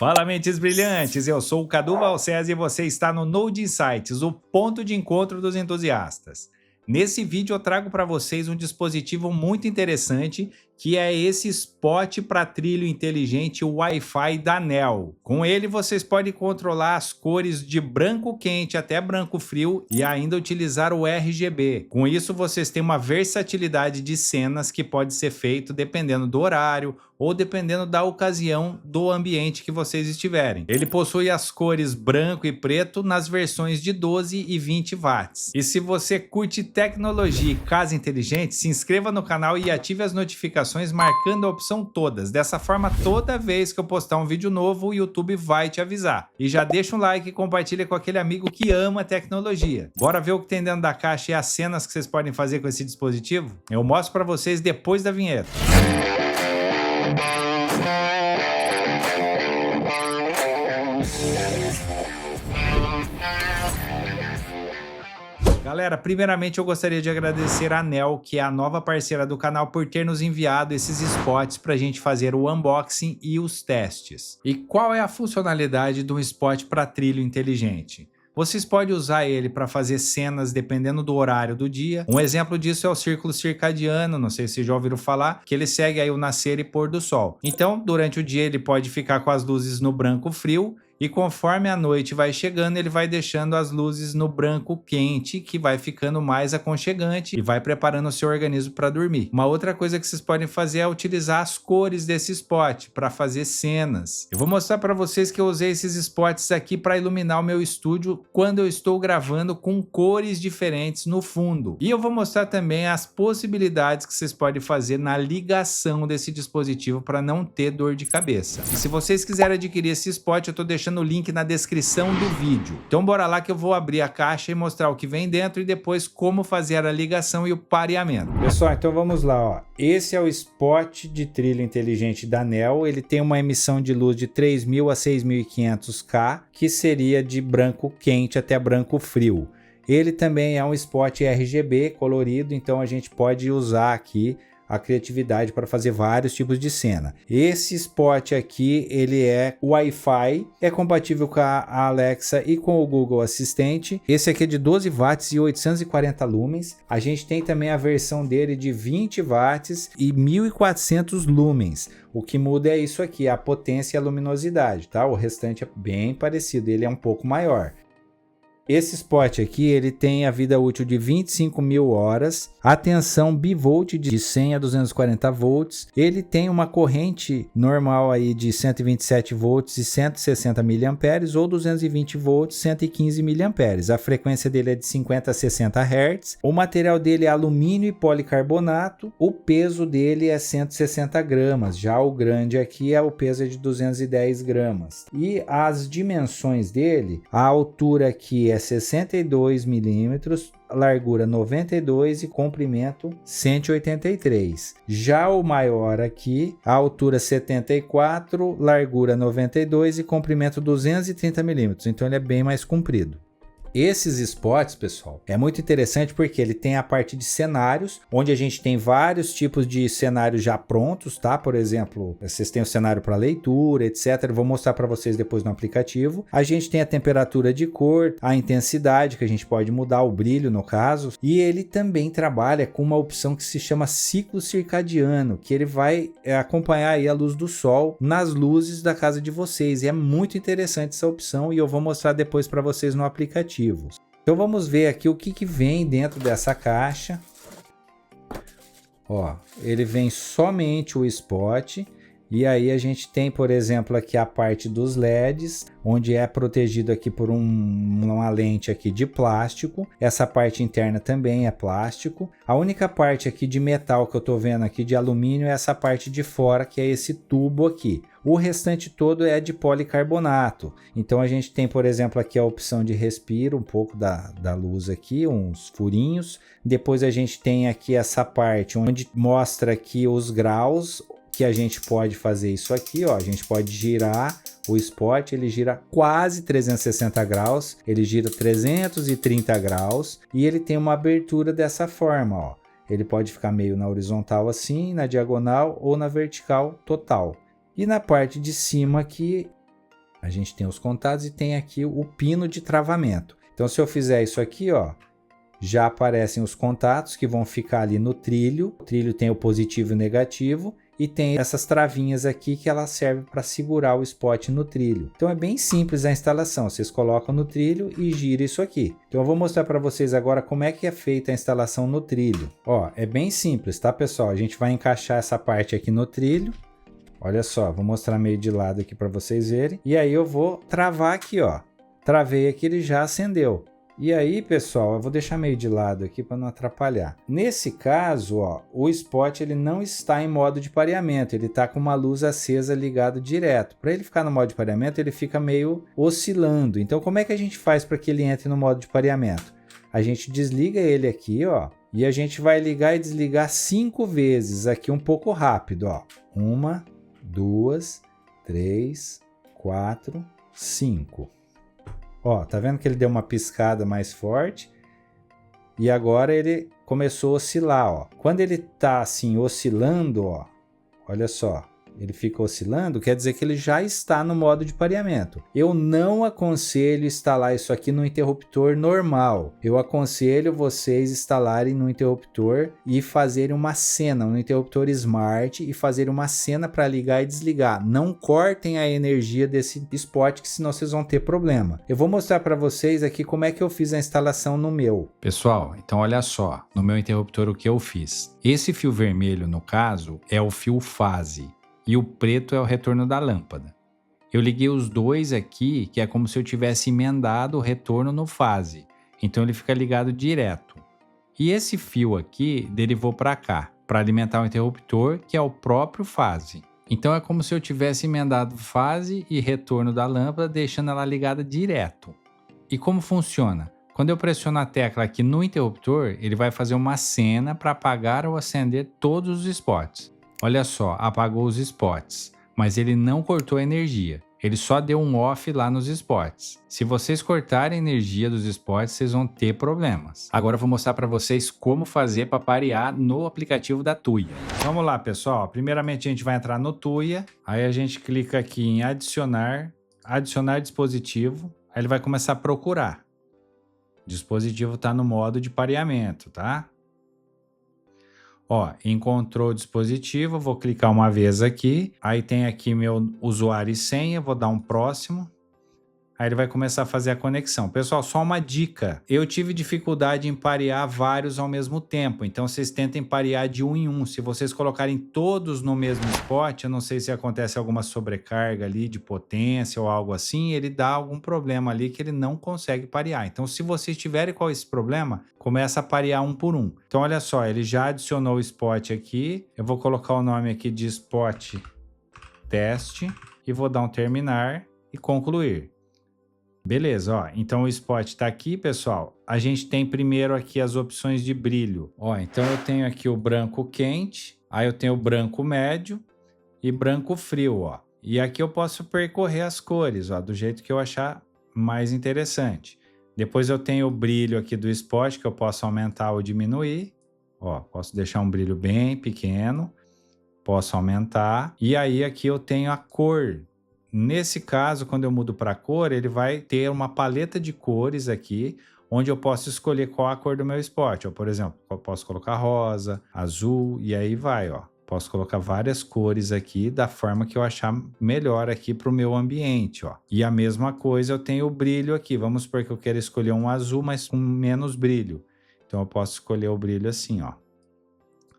Fala, mentes brilhantes! Eu sou o Cadu Valcésar e você está no Node Insights, o ponto de encontro dos entusiastas. Nesse vídeo eu trago para vocês um dispositivo muito interessante, que é esse spot para trilho inteligente Wi-Fi da NEL. Com ele vocês podem controlar as cores de branco quente até branco frio e ainda utilizar o RGB. Com isso vocês têm uma versatilidade de cenas que pode ser feito dependendo do horário ou dependendo da ocasião do ambiente que vocês estiverem. Ele possui as cores branco e preto nas versões de 12 e 20 watts. E se você curte tecnologia e casa inteligente, se inscreva no canal e ative as notificações marcando a opção todas. Dessa forma, toda vez que eu postar um vídeo novo, o YouTube vai te avisar. E já deixa um like e compartilha com aquele amigo que ama tecnologia. Bora ver o que tem dentro da caixa e as cenas que vocês podem fazer com esse dispositivo? Eu mostro para vocês depois da vinheta. Galera, primeiramente eu gostaria de agradecer a NEL, que é a nova parceira do canal, por ter nos enviado esses spots para a gente fazer o unboxing e os testes. E qual é a funcionalidade de um spot para trilho inteligente? Vocês podem usar ele para fazer cenas dependendo do horário do dia. Um exemplo disso é o círculo circadiano, não sei se já ouviram falar, que ele segue aí o nascer e pôr do sol. Então, durante o dia ele pode ficar com as luzes no branco frio, e conforme a noite vai chegando, ele vai deixando as luzes no branco quente, que vai ficando mais aconchegante e vai preparando o seu organismo para dormir. Uma outra coisa que vocês podem fazer é utilizar as cores desse spot para fazer cenas. Eu vou mostrar para vocês que eu usei esses spots aqui para iluminar o meu estúdio quando eu estou gravando com cores diferentes no fundo. E eu vou mostrar também as possibilidades que vocês podem fazer na ligação desse dispositivo para não ter dor de cabeça. E se vocês quiserem adquirir esse spot, eu estou deixando o link na descrição do vídeo. Então bora lá que eu vou abrir a caixa e mostrar o que vem dentro e depois como fazer a ligação e o pareamento. Pessoal, então vamos lá, ó. Esse é o spot de trilho inteligente da NEL. Ele tem uma emissão de luz de 3.000 a 6.500K, que seria de branco quente até branco frio. Ele também é um spot RGB colorido, então a gente pode usar aqui a criatividade para fazer vários tipos de cena. Esse spot aqui, ele é Wi-Fi, é compatível com a Alexa e com o Google Assistente. Esse aqui é de 12 watts e 840 lumens. A gente tem também a versão dele de 20 watts e 1400 lumens. O que muda é isso aqui, a potência e a luminosidade, tá? O restante é bem parecido, ele é um pouco maior. Esse spot aqui, ele tem a vida útil de 25.000 horas, a tensão bivolt de 100 a 240 volts, ele tem uma corrente normal aí de 127 volts e 160 miliamperes ou 220 volts, 115 miliamperes. A frequência dele é de 50 a 60 Hz, o material dele é alumínio e policarbonato, o peso dele é 160 gramas, já o grande aqui o peso é de 210 gramas. E as dimensões dele, a altura aqui é 62 milímetros, largura 92 e comprimento 183. Já o maior aqui, a altura 74, largura 92 e comprimento 230 milímetros. Então ele é bem mais comprido. Esses spots, pessoal, é muito interessante porque ele tem a parte de cenários, onde a gente tem vários tipos de cenários já prontos, tá? Por exemplo, vocês têm o cenário para leitura, etc. Eu vou mostrar para vocês depois no aplicativo. A gente tem a temperatura de cor, a intensidade, que a gente pode mudar, o brilho no caso. E ele também trabalha com uma opção que se chama ciclo circadiano, que ele vai acompanhar aí a luz do sol nas luzes da casa de vocês. E é muito interessante essa opção e eu vou mostrar depois para vocês no aplicativo. Então vamos ver aqui o que vem dentro dessa caixa. Ó, ele vem somente o spot. E aí a gente tem, por exemplo, aqui a parte dos LEDs, onde é protegido aqui por uma lente aqui de plástico. Essa parte interna também é plástico. A única parte aqui de metal que eu tô vendo aqui de alumínio é essa parte de fora, que é esse tubo aqui. O restante todo é de policarbonato. Então a gente tem, por exemplo, aqui a opção de respiro, um pouco da luz aqui, uns furinhos. Depois a gente tem aqui essa parte onde mostra aqui os graus, que a gente pode fazer isso aqui, ó. A gente pode girar o spot, ele gira quase 360 graus, ele gira 330 graus e ele tem uma abertura dessa forma, ó. Ele pode ficar meio na horizontal assim, na diagonal ou na vertical total. E na parte de cima aqui A gente tem os contatos e tem aqui o pino de travamento. Então, se eu fizer isso aqui, ó, já aparecem os contatos que vão ficar ali no trilho. O trilho tem o positivo e o negativo. E tem essas travinhas aqui que ela serve para segurar o spot no trilho. Então é bem simples a instalação. Vocês colocam no trilho e gira isso aqui. Então eu vou mostrar para vocês agora como é que é feita a instalação no trilho. Ó, é bem simples, tá, pessoal? A gente vai encaixar essa parte aqui no trilho. Olha só, vou mostrar meio de lado aqui para vocês verem. E aí eu vou travar aqui, ó. Travei aqui, ele já acendeu. E aí, pessoal, eu vou deixar meio de lado aqui para não atrapalhar. Nesse caso, ó, o spot ele não está em modo de pareamento, ele está com uma luz acesa ligado direto. Para ele ficar no modo de pareamento, ele fica meio oscilando. Então, como é que a gente faz para que ele entre no modo de pareamento? A gente desliga ele aqui, ó, e a gente vai ligar e desligar 5 vezes aqui um pouco rápido, ó. 1, 2, 3, 4, 5. Ó, tá vendo que ele deu uma piscada mais forte? E agora ele começou a oscilar, ó. Quando ele tá assim oscilando, ó, olha só, ele fica oscilando, quer dizer que ele já está no modo de pareamento. Eu não aconselho instalar isso aqui no interruptor normal. Eu aconselho vocês instalarem no interruptor e fazerem uma cena, no interruptor Smart e fazerem uma cena para ligar e desligar. Não cortem a energia desse spot, que senão vocês vão ter problema. Eu vou mostrar para vocês aqui como é que eu fiz a instalação no meu. Pessoal, então olha só, no meu interruptor o que eu fiz. Esse fio vermelho, no caso, é o fio fase. E o preto é o retorno da lâmpada. Eu liguei os dois aqui, que é como se eu tivesse emendado o retorno no fase. Então ele fica ligado direto. E esse fio aqui derivou para cá, para alimentar o interruptor, que é o próprio fase. Então é como se eu tivesse emendado fase e retorno da lâmpada, deixando ela ligada direto. E como funciona? Quando eu pressiono a tecla aqui no interruptor, ele vai fazer uma cena para apagar ou acender todos os spots. Olha só, apagou os spots, mas ele não cortou a energia. Ele só deu um off lá nos spots. Se vocês cortarem a energia dos spots, vocês vão ter problemas. Agora eu vou mostrar para vocês como fazer para parear no aplicativo da Tuya. Vamos lá, pessoal. Primeiramente a gente vai entrar no Tuya. Aí a gente clica aqui em adicionar, adicionar dispositivo. Aí ele vai começar a procurar. O dispositivo está no modo de pareamento, tá? Ó, encontrou o dispositivo, vou clicar uma vez aqui, aí tem aqui meu usuário e senha, vou dar um próximo, aí ele vai começar a fazer a conexão. Pessoal, só uma dica, eu tive dificuldade em parear vários ao mesmo tempo, então vocês tentem parear de um em um. Se vocês colocarem todos no mesmo spot, eu não sei se acontece alguma sobrecarga ali de potência ou algo assim, ele dá algum problema ali que ele não consegue parear. Então, se vocês tiverem qual esse problema, começa a parear um por um. Então, olha só, ele já adicionou o spot aqui, eu vou colocar o nome aqui de spot teste e vou dar um terminar e concluir. Beleza, ó, então o spot está aqui, pessoal. A gente tem primeiro aqui as opções de brilho. Ó, então eu tenho aqui o branco quente, aí eu tenho o branco médio e branco frio, ó. E aqui eu posso percorrer as cores, ó, do jeito que eu achar mais interessante. Depois eu tenho o brilho aqui do spot, que eu posso aumentar ou diminuir. Ó, posso deixar um brilho bem pequeno, posso aumentar. E aí aqui eu tenho a cor. Nesse caso, quando eu mudo para cor, ele vai ter uma paleta de cores aqui, onde eu posso escolher qual a cor do meu spot. Ó, por exemplo, eu posso colocar rosa, azul e aí vai, ó. Posso colocar várias cores aqui da forma que eu achar melhor aqui para o meu ambiente, ó. E a mesma coisa eu tenho o brilho aqui. Vamos supor que eu quero escolher um azul, mas com menos brilho. Então eu posso escolher o brilho assim, ó.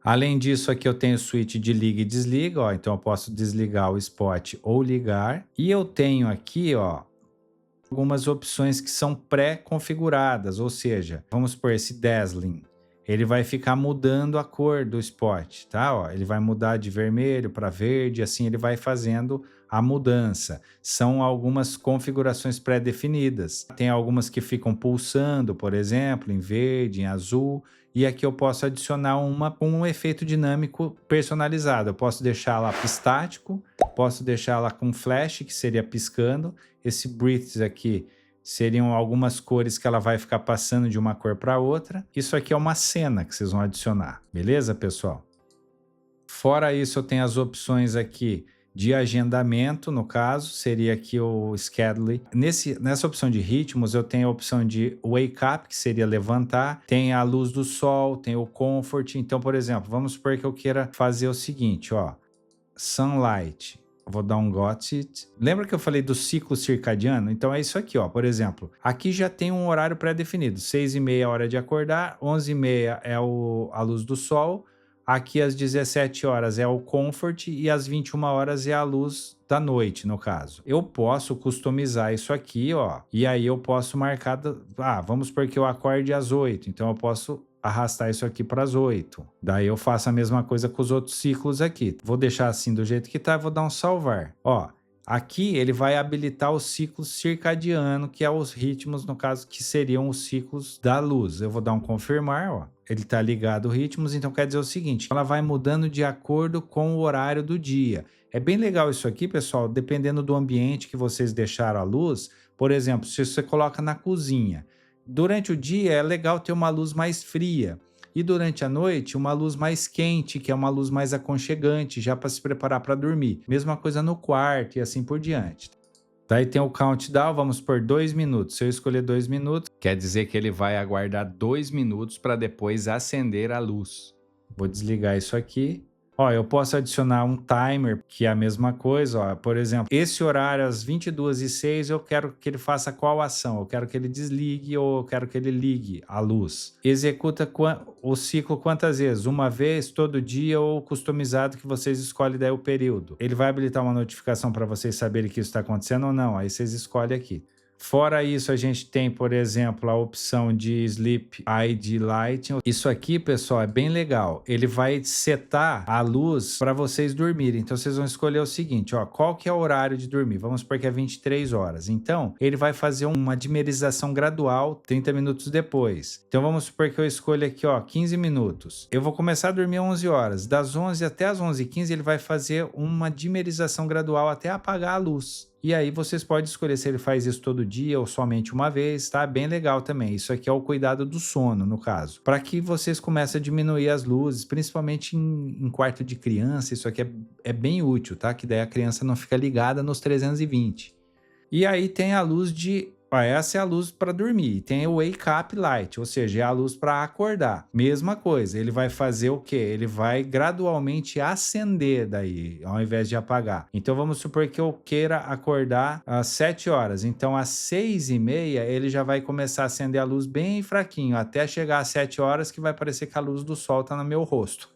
Além disso, aqui eu tenho switch de liga e desliga, ó, então eu posso desligar o spot ou ligar. E eu tenho aqui, ó, algumas opções que são pré-configuradas, ou seja, vamos por esse dazzling, ele vai ficar mudando a cor do spot, tá? Ó, ele vai mudar de vermelho para verde, assim ele vai fazendo a mudança. São algumas configurações pré-definidas. Tem algumas que ficam pulsando, por exemplo, em verde, em azul. E aqui eu posso adicionar uma com um efeito dinâmico personalizado. Eu posso deixar ela estático, posso deixar ela com flash, que seria piscando. Esse breathes aqui seriam algumas cores que ela vai ficar passando de uma cor para outra. Isso aqui é uma cena que vocês vão adicionar. Beleza, pessoal? Fora isso, eu tenho as opções aqui de agendamento, no caso, seria aqui o schedule. Nessa opção de ritmos, eu tenho a opção de wake up, que seria levantar, tem a luz do sol, tem o comfort. Então, por exemplo, vamos supor que eu queira fazer o seguinte, ó, sunlight. Vou dar um got it. Lembra que eu falei do ciclo circadiano? Então é isso aqui, ó. Por exemplo, aqui já tem um horário pré-definido. 6h30 hora de acordar, 11h30 é a luz do sol. Aqui às 17 horas é o comfort e às 21 horas é a luz da noite, no caso. Eu posso customizar isso aqui, ó. E aí eu posso marcar... vamos supor que eu acorde às 8. Então eu posso arrastar isso aqui para as 8. Daí eu faço a mesma coisa com os outros ciclos aqui. Vou deixar assim do jeito que tá, vou dar um salvar. Ó, aqui ele vai habilitar o ciclo circadiano, que é os ritmos, no caso, que seriam os ciclos da luz. Eu vou dar um confirmar, ó. Ele tá ligado ritmos, então quer dizer o seguinte, ela vai mudando de acordo com o horário do dia. É bem legal isso aqui, pessoal, dependendo do ambiente que vocês deixaram a luz. Por exemplo, se você coloca na cozinha, durante o dia é legal ter uma luz mais fria e durante a noite uma luz mais quente, que é uma luz mais aconchegante, já para se preparar para dormir. Mesma coisa no quarto e assim por diante. Daí tem o countdown, vamos por 2 minutos. Se eu escolher 2 minutos, quer dizer que ele vai aguardar 2 minutos para depois acender a luz. Vou desligar isso aqui. Ó, eu posso adicionar um timer, que é a mesma coisa, ó. Por exemplo, esse horário às 22h06 eu quero que ele faça qual ação? Eu quero que ele desligue ou eu quero que ele ligue a luz. Executa o ciclo quantas vezes? Uma vez, todo dia ou customizado que vocês escolhem daí o período. Ele vai habilitar uma notificação para vocês saberem que isso está acontecendo ou não, aí vocês escolhem aqui. Fora isso, a gente tem, por exemplo, a opção de Sleep ID Lighting. Isso aqui, pessoal, é bem legal. Ele vai setar a luz para vocês dormirem. Então, vocês vão escolher o seguinte, ó, qual que é o horário de dormir? Vamos supor que é 23 horas. Então, ele vai fazer uma dimerização gradual 30 minutos depois. Então, vamos supor que eu escolha aqui, ó, 15 minutos. Eu vou começar a dormir às 11 horas. Das 11 até as 11h15, ele vai fazer uma dimerização gradual até apagar a luz. E aí vocês podem escolher se ele faz isso todo dia ou somente uma vez, tá? Bem legal também. Isso aqui é o cuidado do sono, no caso. Para que vocês comecem a diminuir as luzes, principalmente em quarto de criança, isso aqui é bem útil, tá? Que daí a criança não fica ligada nos 320. E aí tem a luz de... essa é a luz para dormir. Tem o Wake Up Light, ou seja, é a luz para acordar. Mesma coisa, ele vai fazer o quê? Ele vai gradualmente acender daí, ao invés de apagar. Então vamos supor que eu queira acordar às 7 horas. Então às 6h30 ele já vai começar a acender a luz bem fraquinho, até chegar às 7 horas que vai parecer que a luz do sol tá no meu rosto.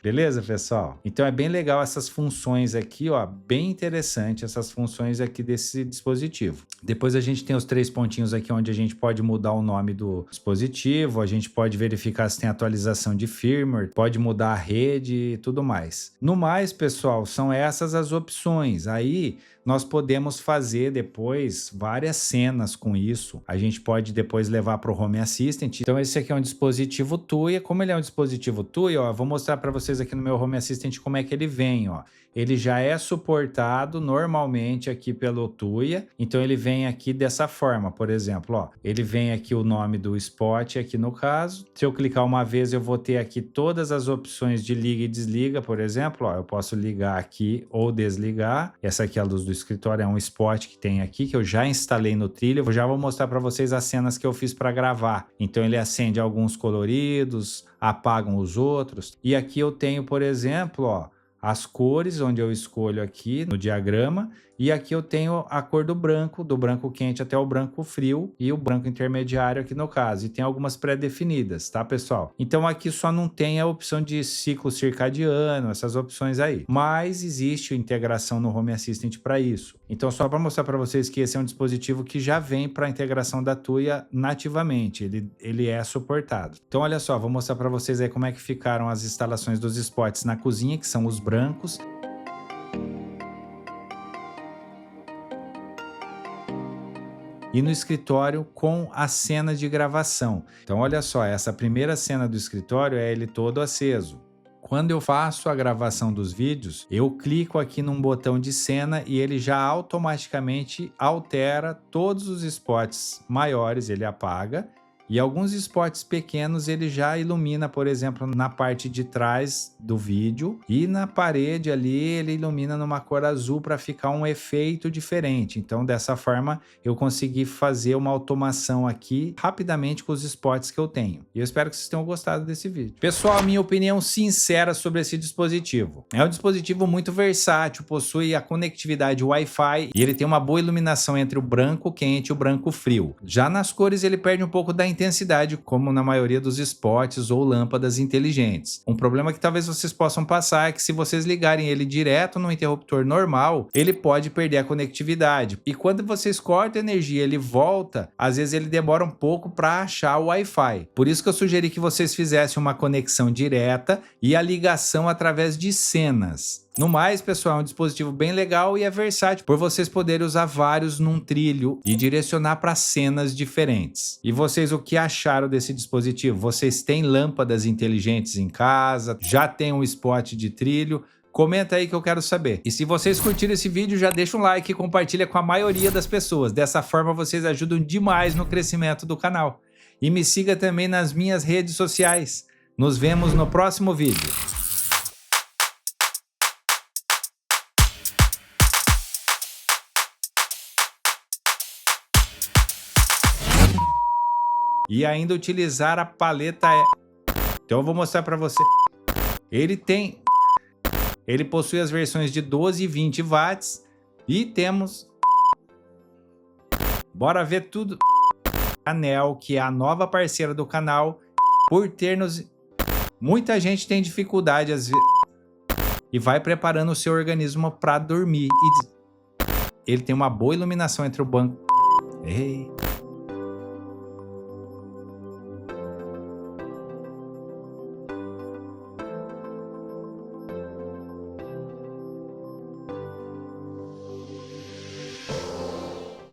Beleza, pessoal? Então é bem legal essas funções aqui, ó, bem interessante essas funções aqui desse dispositivo. Depois a gente tem os 3 pontinhos aqui onde a gente pode mudar o nome do dispositivo, a gente pode verificar se tem atualização de firmware, pode mudar a rede e tudo mais. No mais, pessoal, são essas as opções. Aí nós podemos fazer depois várias cenas com isso. A gente pode depois levar para o Home Assistant. Então esse aqui é um dispositivo Tuya. Como ele é um dispositivo Tuya, ó, vou mostrar para vocês aqui no meu Home Assistant como é que ele vem, ó. Ele já é suportado normalmente aqui pelo Tuya, então ele vem aqui dessa forma, por exemplo, ó. Ele vem aqui o nome do spot aqui no caso. Se eu clicar uma vez, eu vou ter aqui todas as opções de liga e desliga, por exemplo, ó. Eu posso ligar aqui ou desligar. Essa aqui é a luz do escritório, é um spot que tem aqui, que eu já instalei no Trilha. Eu já vou mostrar para vocês as cenas que eu fiz para gravar. Então ele acende alguns coloridos, apagam os outros. E aqui eu tenho, por exemplo, ó, as cores, onde eu escolho aqui no diagrama, e aqui eu tenho a cor do branco quente até o branco frio e o branco intermediário aqui no caso, e tem algumas pré-definidas, tá, pessoal? Então aqui só não tem a opção de ciclo circadiano, essas opções aí, mas existe integração no Home Assistant para isso. Então só para mostrar para vocês que esse é um dispositivo que já vem para a integração da Tuya nativamente, ele é suportado. Então olha só, vou mostrar para vocês aí como é que ficaram as instalações dos spots na cozinha, que são os brancos. E no escritório com a cena de gravação. Então olha só, essa primeira cena do escritório é ele todo aceso. Quando eu faço a gravação dos vídeos, eu clico aqui num botão de cena e ele já automaticamente altera todos os spots maiores, ele apaga, E alguns spots pequenos ele já ilumina, por exemplo, na parte de trás do vídeo, e na parede ali ele ilumina numa cor azul para ficar um efeito diferente. Então dessa forma eu consegui fazer uma automação aqui rapidamente com os spots que eu tenho. E eu espero que vocês tenham gostado desse vídeo. Pessoal, minha opinião sincera sobre esse dispositivo. É um dispositivo muito versátil, possui a conectividade Wi-Fi e ele tem uma boa iluminação entre o branco quente e o branco frio. Já nas cores ele perde um pouco da intensidade, como na maioria dos spots ou lâmpadas inteligentes. Um problema que talvez vocês possam passar é que se vocês ligarem ele direto no interruptor normal, ele pode perder a conectividade. E quando vocês cortam a energia, ele volta, às vezes ele demora um pouco para achar o Wi-Fi. Por isso que eu sugeri que vocês fizessem uma conexão direta e a ligação através de cenas. No mais, pessoal, é um dispositivo bem legal e é versátil por vocês poderem usar vários num trilho e direcionar para cenas diferentes. E vocês, o que acharam desse dispositivo? Vocês têm lâmpadas inteligentes em casa? Já tem um spot de trilho? Comenta aí que eu quero saber. E se vocês curtiram esse vídeo, já deixa um like e compartilha com a maioria das pessoas. Dessa forma, vocês ajudam demais no crescimento do canal. E me siga também nas minhas redes sociais. Nos vemos no próximo vídeo. E ainda utilizar a paleta Então eu vou mostrar para você. Ele possui as versões de 12 e 20 watts e temos bora ver tudo. Anel, que é a nova parceira do canal, por ter nos muita gente tem dificuldade às vezes e vai preparando o seu organismo para dormir e ele tem uma boa iluminação entre o banco. Ei.